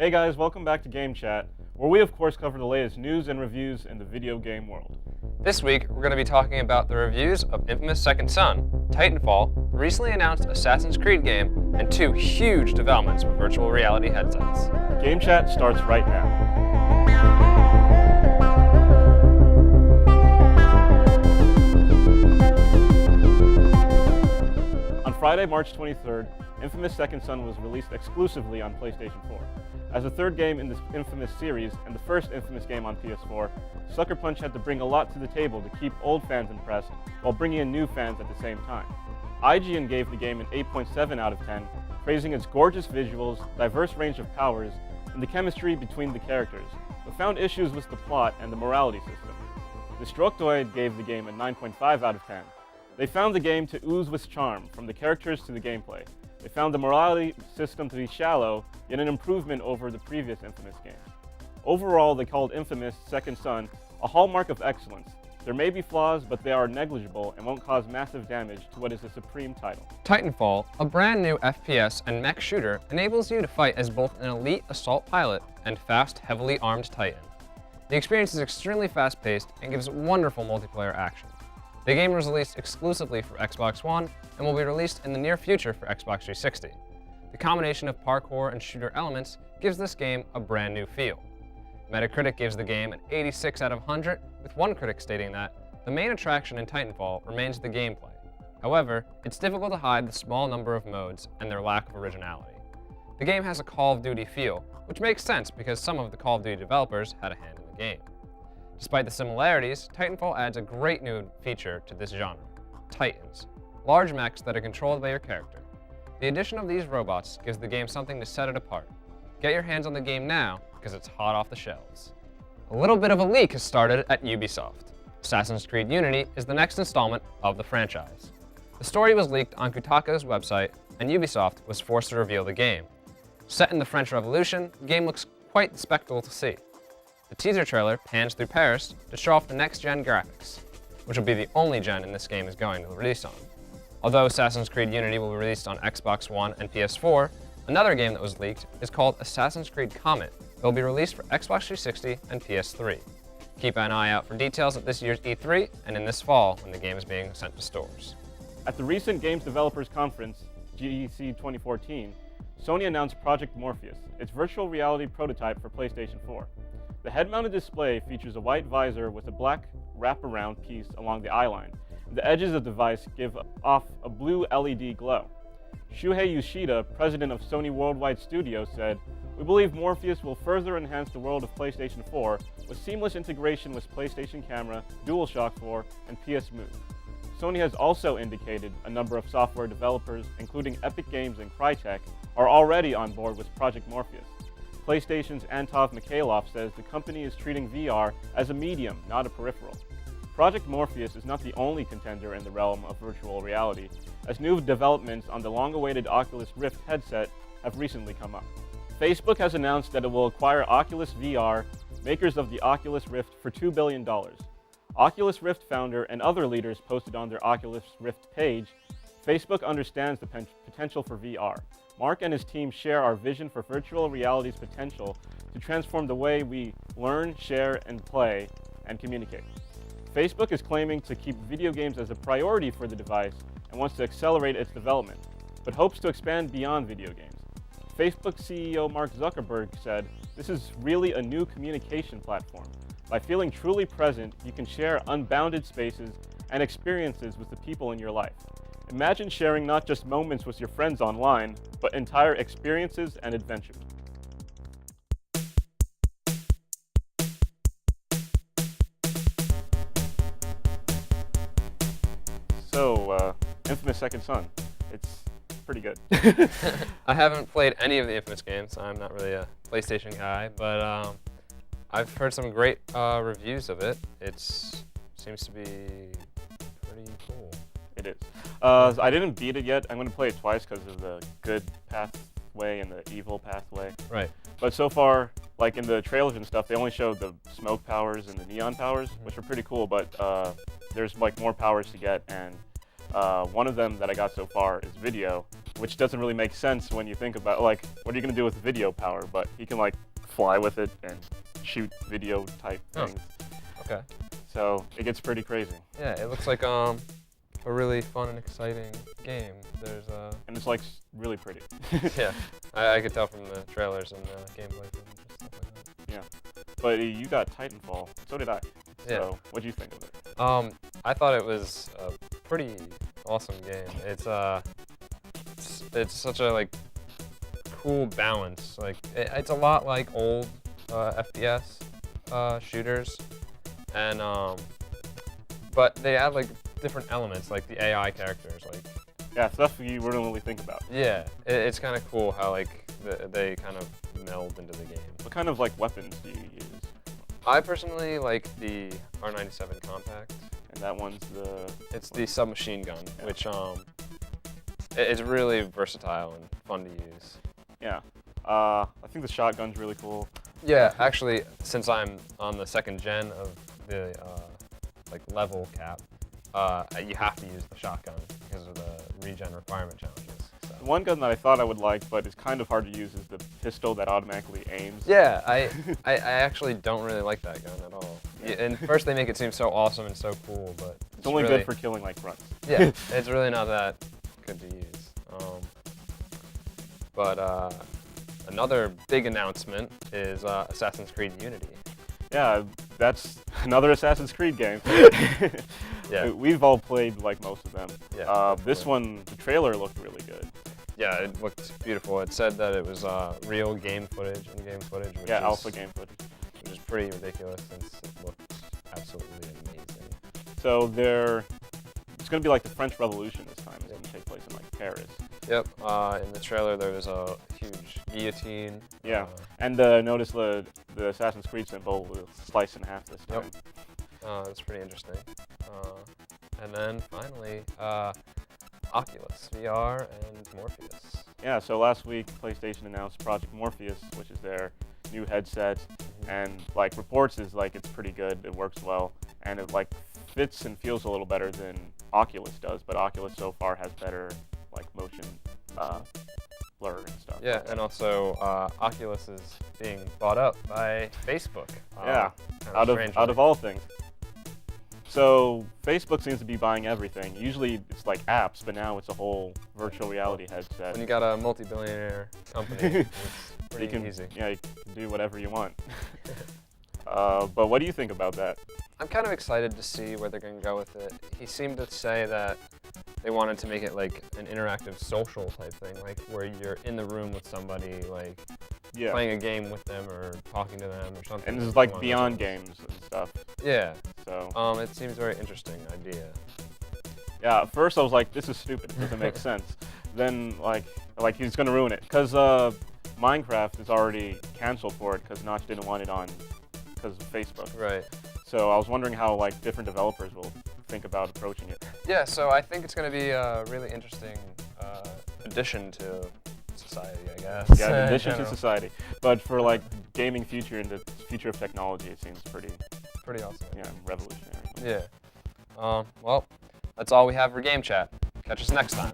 Hey guys, welcome back to GameChat, where we of course cover the latest news and reviews in the video game world. This week, we're going to be talking about the reviews of Infamous Second Son, Titanfall, the recently announced Assassin's Creed game, and two huge developments with virtual reality headsets. GameChat starts right now. On Friday, March 23rd, Infamous Second Son was released exclusively on PlayStation 4. As the third game in this Infamous series and the first Infamous game on PS4, Sucker Punch had to bring a lot to the table to keep old fans impressed while bringing in new fans at the same time. IGN gave the game an 8.7 out of 10, praising its gorgeous visuals, diverse range of powers, and the chemistry between the characters, but found issues with the plot and the morality system. Destructoid gave the game a 9.5 out of 10. They found the game to ooze with charm, from the characters to the gameplay. They found the morality system to be shallow, yet an improvement over the previous Infamous game. Overall, they called Infamous Second Son a hallmark of excellence. There may be flaws, but they are negligible and won't cause massive damage to what is a supreme title. Titanfall, a brand new FPS and mech shooter, enables you to fight as both an elite assault pilot and fast, heavily armed Titan. The experience is extremely fast-paced and gives wonderful multiplayer action. The game was released exclusively for Xbox One and will be released in the near future for Xbox 360. The combination of parkour and shooter elements gives this game a brand new feel. Metacritic gives the game an 86 out of 100, with one critic stating that the main attraction in Titanfall remains the gameplay. However, it's difficult to hide the small number of modes and their lack of originality. The game has a Call of Duty feel, which makes sense because some of the Call of Duty developers had a hand in the game. Despite the similarities, Titanfall adds a great new feature to this genre: Titans, large mechs that are controlled by your character. The addition of these robots gives the game something to set it apart. Get your hands on the game now, because it's hot off the shelves. A little bit of a leak has started at Ubisoft. Assassin's Creed Unity is the next installment of the franchise. The story was leaked on Kotaku's website, and Ubisoft was forced to reveal the game. Set in the French Revolution, the game looks quite the spectacle to see. The teaser trailer pans through Paris to show off the next-gen graphics, which will be the only gen in this game is going to release on. Although Assassin's Creed Unity will be released on Xbox One and PS4, another game that was leaked is called Assassin's Creed Comet. It will be released for Xbox 360 and PS3. Keep an eye out for details at this year's E3 and in this fall when the game is being sent to stores. At the recent Games Developers Conference, GDC 2014, Sony announced Project Morpheus, its virtual reality prototype for PlayStation 4. The head-mounted display features a white visor with a black wraparound piece along the eyeline. The edges of the device give off a blue LED glow. Shuhei Yoshida, president of Sony Worldwide Studios, said, "We believe Morpheus will further enhance the world of PlayStation 4 with seamless integration with PlayStation Camera, DualShock 4, and PS Move." Sony has also indicated a number of software developers, including Epic Games and Crytek, are already on board with Project Morpheus. PlayStation's Antov Mikhailov says the company is treating VR as a medium, not a peripheral. Project Morpheus is not the only contender in the realm of virtual reality, as new developments on the long-awaited Oculus Rift headset have recently come up. Facebook has announced that it will acquire Oculus VR, makers of the Oculus Rift, for $2 billion. Oculus Rift founder and other leaders posted on their Oculus Rift page, "Facebook understands the potential for VR. Mark and his team share our vision for virtual reality's potential to transform the way we learn, share, and play, and communicate." Facebook is claiming to keep video games as a priority for the device and wants to accelerate its development, but hopes to expand beyond video games. Facebook CEO Mark Zuckerberg said, "This is really a new communication platform. By feeling truly present, you can share unbounded spaces and experiences with the people in your life. Imagine sharing not just moments with your friends online, but entire experiences and adventures." So, Infamous Second Son. It's pretty good. I haven't played any of the Infamous games. I'm not really a PlayStation guy, but I've heard some great reviews of it. It seems to be pretty cool. It is. I didn't beat it yet. I'm going to play it twice because of the good pathway and the evil pathway. Right. But so far, like in the trailers and stuff, they only showed the smoke powers and the neon powers, which are pretty cool, but there's like more powers to get, and One of them that I got so far is video, which doesn't really make sense when you think about, like, what are you going to do with video power? But he can, like, fly with it and shoot video type things. Okay. So it gets pretty crazy. Yeah, it looks like a really fun and exciting game. There's And it's, like, really pretty. yeah, I could tell from the trailers and gameplay and stuff like that. Yeah. But you got Titanfall. So did I. Yeah. So what do you think of it? I thought it was a pretty awesome game. It's such a like cool balance. Like it's a lot like old FPS shooters, and but they add like different elements, like the AI characters, like Yeah, stuff you wouldn't really think about. yeah, it's kind of cool how like they kind of meld into the game. What kind of, like, weapons do you use? I personally like the R97 Compact. And that one's It's the submachine gun, which it's really versatile and fun to use. Yeah. I think the shotgun's really cool. Yeah, actually, since I'm on the second gen of the like level cap, you have to use the shotgun because of the regen requirement challenges. So. The one gun that I thought I would like, but it's kind of hard to use, is the pistol that automatically aims. Yeah, I actually don't really like that gun at all. Yeah, and first they make it seem so awesome and so cool, but It's only really, good for killing, like, grunts. Yeah, it's really not that good to use. But another big announcement is Assassin's Creed Unity. Yeah, that's another Assassin's Creed game. Yeah. We've all played, like, most of them. Yeah, this one, the trailer looked really good. Yeah, it looked beautiful. It said that it was real game footage, in-game footage. Which is, alpha game footage. Which is pretty ridiculous since it looked absolutely amazing. So it's going to be like the French Revolution this time. It's going to take place in, like, Paris. Yep. In the trailer, there was a huge guillotine. Yeah, and notice the Assassin's Creed symbol will slice in half this time. Yep. It's pretty interesting. And then finally, Oculus VR and Morpheus. Yeah, so last week PlayStation announced Project Morpheus, which is their new headset, and, like, reports is, like, it's pretty good, it works well, and it, like, fits and feels a little better than Oculus does, but Oculus so far has better, like, motion blur and stuff. Yeah, and also Oculus is being bought up by Facebook. Yeah, out of all things. So Facebook seems to be buying everything. Usually it's like apps, but now it's a whole virtual reality headset. When you got a multi-billionaire company, it's pretty easy. Yeah, you can do whatever you want. But what do you think about that? I'm kind of excited to see where they're going to go with it. He seemed to say that they wanted to make it like an interactive social type thing, like where you're in the room with somebody, like playing a game with them or talking to them or something. And this is like beyond games and stuff. Yeah. So. It seems a very interesting idea. Yeah. At first I was like, this is stupid. It doesn't make sense. Then like he's gonna ruin it because Minecraft is already canceled for it because Notch didn't want it on because of Facebook. Right. So I was wondering how, like, different developers will think about approaching it. Yeah, so I think it's going to be a really interesting addition to society, I guess. Yeah, an addition to society. But for, like, gaming future and the future of technology, it seems pretty awesome. Yeah, revolutionary. Yeah. Well, that's all we have for Game Chat. Catch us next time.